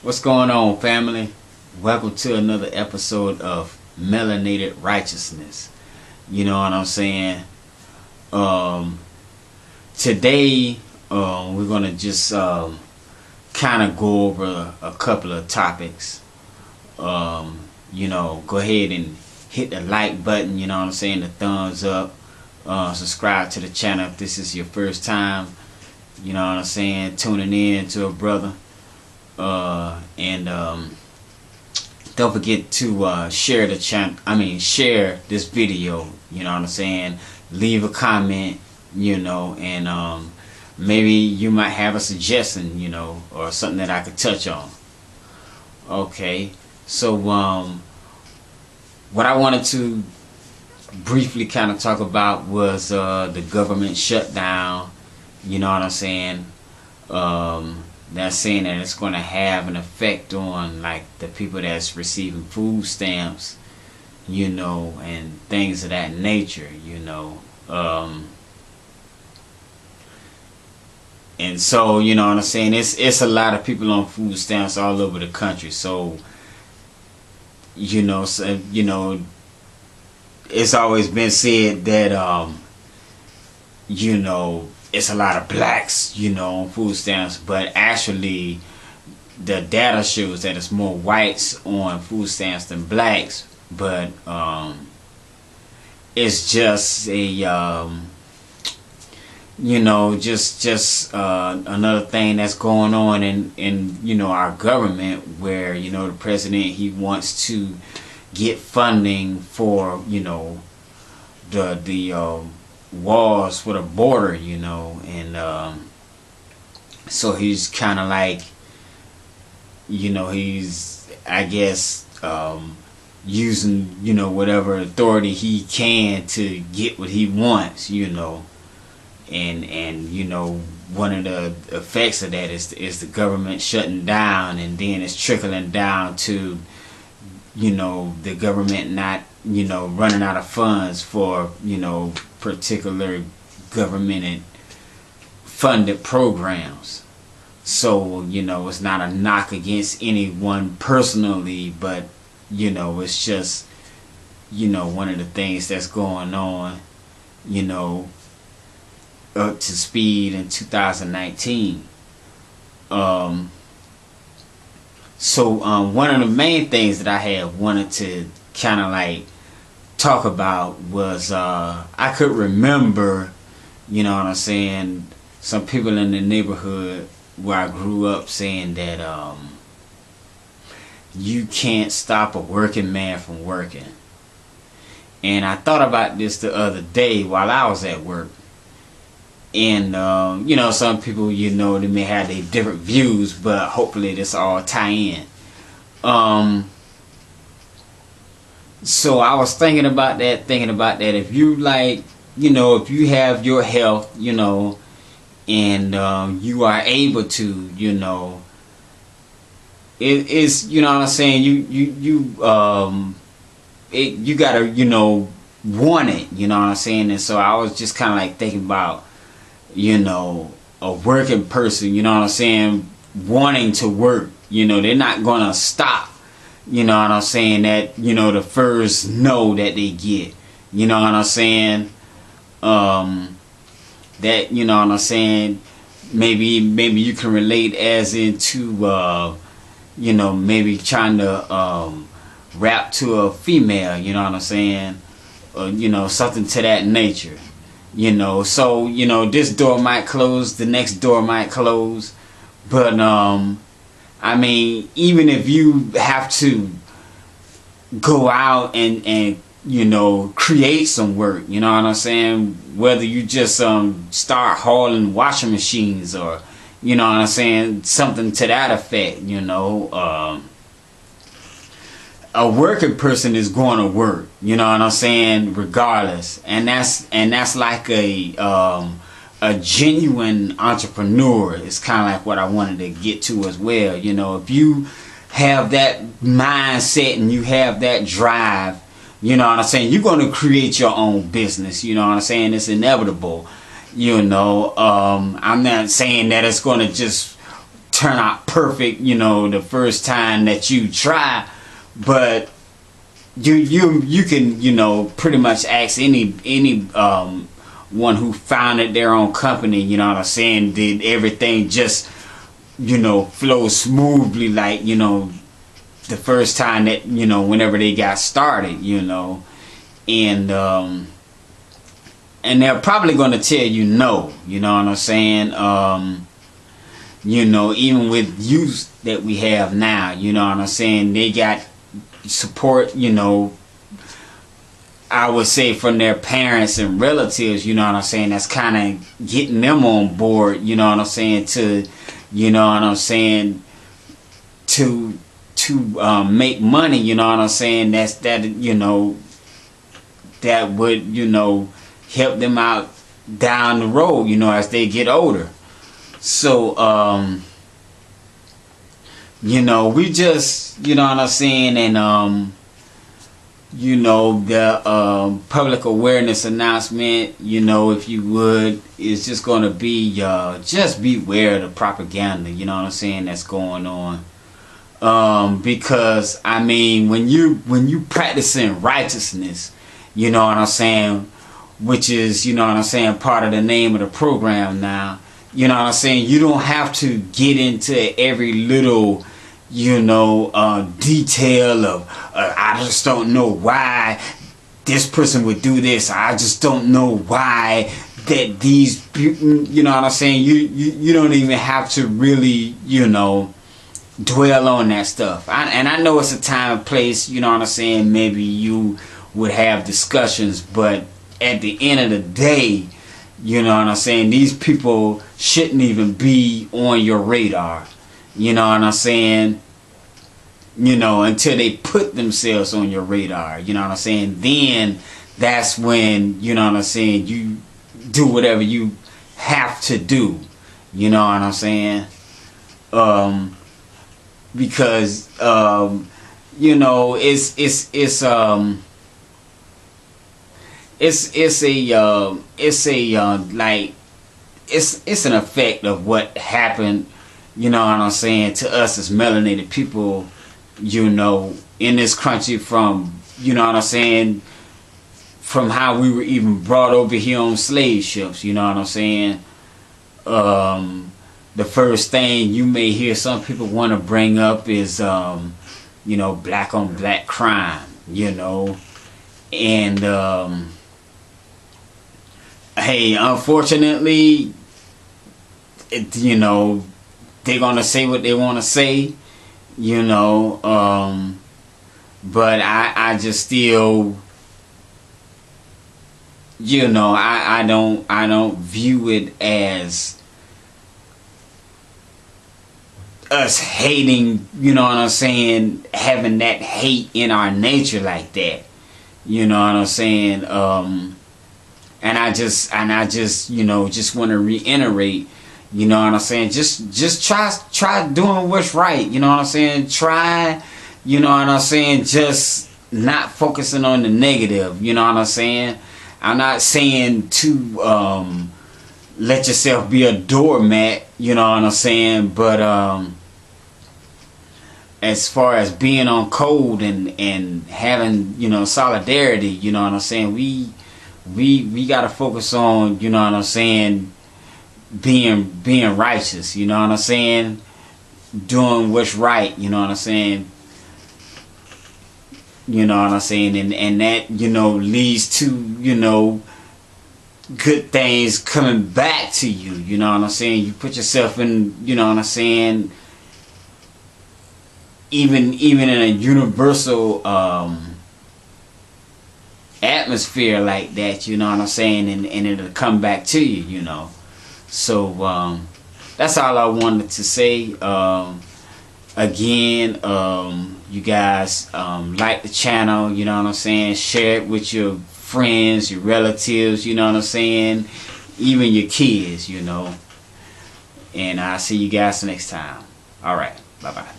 What's going on, family? Welcome to another episode of Melinated Righteousness. You know what I'm saying? Um, Today, we're gonna just kind of go over a couple of topics. Go ahead and hit the like button. You know what I'm saying? The thumbs up. Subscribe to the channel if this is your first time. You know what I'm saying? Tuning in to a brother. And don't forget to share the channel. Share this video. You know what I'm saying? Leave a comment. And maybe you might have a suggestion. Or something that I could touch on. Okay. So what I wanted to briefly kind of talk about was the government shutdown. You know what I'm saying? That's saying that it's going to have an effect on like the people that's receiving food stamps, and things of that nature, and so you know what I'm saying. It's a lot of people on food stamps all over the country. So it's always been said that it's a lot of blacks, on food stamps, but actually the data shows that it's more whites on food stamps than blacks. But it's just a another thing that's going on in our government, where the president, he wants to get funding for the walls for the border, and so he's kind of like, he's, I guess, using whatever authority he can to get what he wants, and one of the effects of that is the government shutting down, and then it's trickling down to the government not running out of funds for particular government funded programs. So it's not a knock against anyone personally, but it's just one of the things that's going on up to speed in 2019. So one of the main things that I had wanted to kind of like talk about was I could remember, some people in the neighborhood where I grew up saying that you can't stop a working man from working. And I thought about this the other day while I was at work. And some people, they may have their different views, but hopefully this all tie in. So I was thinking about that. If you if you have your health, and you are able to, it's, what I'm saying, you gotta, want it, what I'm saying. And so I was just kind of like thinking about, a working person, what I'm saying, wanting to work, they're not gonna stop, what I'm saying, that, the first no that they get, what I'm saying, that, what I'm saying, maybe you can relate as into, maybe trying to, rap to a female, what I'm saying, or, something to that nature. So this door might close, the next door might close, but even if you have to go out and create some work, what I'm saying, whether you just start hauling washing machines, or what I'm saying, something to that effect, a working person is going to work, what I'm saying, regardless. And that's like a genuine entrepreneur. It's kind of like what I wanted to get to as well. If you have that mindset and you have that drive, what I'm saying, you're going to create your own business. What I'm saying, it's inevitable. I'm not saying that it's going to just turn out perfect, you know, the first time that you try, but you can, you know, pretty much ask any one who founded their own company, you know what I'm saying, did everything just, you know, flow smoothly, like, you know, the first time that, you know, whenever they got started, you know. And they're probably going to tell you no, you know what I'm saying. You know, even with youth that we have now, you know what I'm saying, they got support, you know, I would say from their parents and relatives, you know what I'm saying, that's kind of getting them on board, you know what I'm saying, to, you know what I'm saying, to make money, you know what I'm saying, that you know, that would, you know, help them out down the road, you know, as they get older. So you know, we just, you know what I'm saying, and you know, the public awareness announcement, you know, if you would, is just going to be just beware of the propaganda, you know what I'm saying, that's going on. Because I mean, when you practicing righteousness, you know what I'm saying, which is, you know what I'm saying, part of the name of the program now, you know what I'm saying, you don't have to get into every little, you know, detail of I just don't know why this person would do this, I just don't know why that these, you know what I'm saying, you don't even have to really, you know, dwell on that stuff. And I know it's a time and place, you know what I'm saying, maybe you would have discussions, but at the end of the day, you know what I'm saying, these people shouldn't even be on your radar, you know what I'm saying, you know, until they put themselves on your radar, you know what I'm saying, then that's when, you know what I'm saying, you do whatever you have to do, you know what I'm saying, because you know, it's an effect of what happened, you know what I'm saying, to us as melanated people, you know, in this country, from, you know what I'm saying, from how we were even brought over here on slave ships, you know what I'm saying. The first thing you may hear some people want to bring up is, you know, black on black crime, you know, and hey, unfortunately, you know, they're gonna say what they want to say, you know, but I just still, you know, I don't view it as us hating, you know what I'm saying, having that hate in our nature like that, you know what I'm saying. And I just you know, just want to reiterate, you know what I'm saying, just try doing what's right, you know what I'm saying, try, you know what I'm saying, just not focusing on the negative, you know what I'm saying. I'm not saying to let yourself be a doormat, you know what I'm saying, but as far as being on code and having, you know, solidarity, you know what I'm saying, we gotta focus on, you know what I'm saying, being righteous, you know what I'm saying, doing what's right, you know what I'm saying, you know what I'm saying, and that, you know, leads to, you know, good things coming back to you, you know what I'm saying. You put yourself in, you know what I'm saying, even in a universal atmosphere like that, you know what I'm saying, and it'll come back to you, you know. So that's all I wanted to say. Again, you guys like the channel, you know what I'm saying, share it with your friends, your relatives, you know what I'm saying, even your kids, you know. And I'll see you guys next time. Alright, bye bye.